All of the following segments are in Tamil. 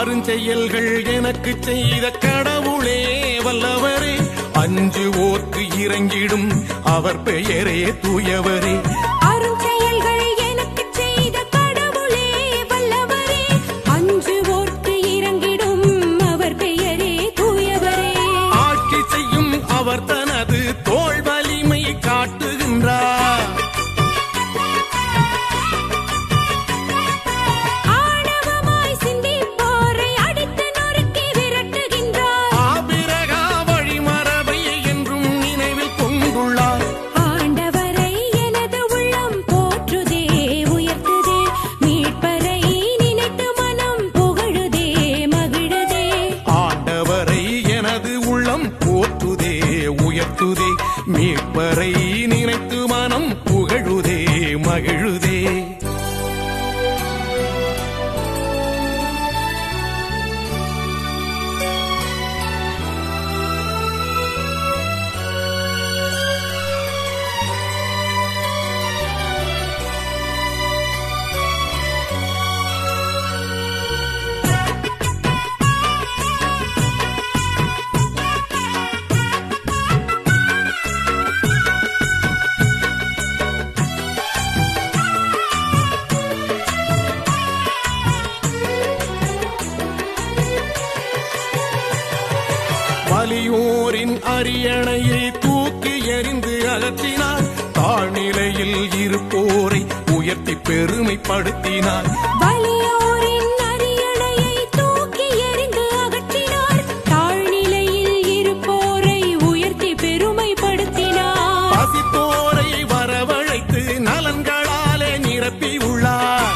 அருஞ்செயல்கள் எனக்கு செய்த கடவுளே வல்லவரே, அஞ்சுவோர்க்கு இறங்கிடும் அவர் பெயரே தூயவரே. அருஞ்செயல்கள் எனக்கு செய்த கடவுளே வல்லவரே, அஞ்சுவோர்க்கு இறங்கிடும் அவர் பெயரே தூயவரே. ஆட்சி செய்யும் அவர் தனது தோள் வலிமை காட்டுகின்றார். உயர்த்துதே மீட்பரை நினைத்து மனம் புகழுதே மகிழுதே. வலியோரின் அரியணையை தூக்கி எறிந்து அகற்றினார். தாழ்நிலையில் இருப்போரை உயர்த்தி பெருமைப்படுத்தினார். வலியோரின் அரியணையை தூக்கி எறிந்து அகற்றினார். தாழ்நிலையில் இருப்போரை உயர்த்தி பெருமைப்படுத்தினார். பசித்தோரை வரவழைத்து நலன்களாலே நிரப்பி உள்ளார்.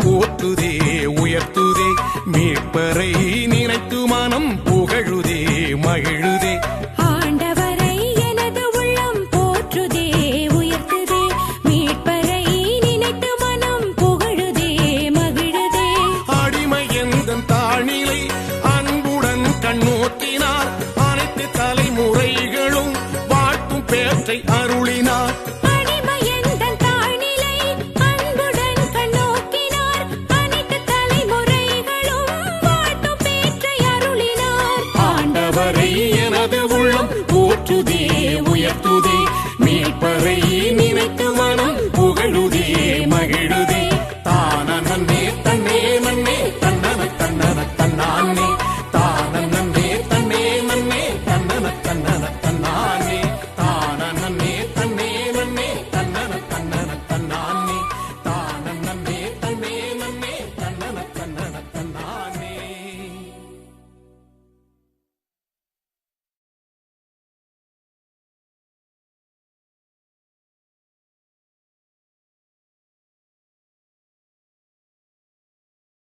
போற்றுதே உயர்த்துதே மீட்பரை நினைத்து மனம் புகழுதே மகிழுதே. ஆண்டவரை எனது உள்ளம் போற்றுதே உயர்த்துதே மீட்பரை நினைத்து மனம் புகழுதே மகிழுதே. அடிமை எந்தன் தாழ்நிலை அன்புடன் கண்ணோக்கினார். அனைத்து தலைமுறைகளும் வாழ்த்தும் பேற்றை அருளினார். எனது உள்ளம் போற்றுதே உயர்த்துதே மீட்பரை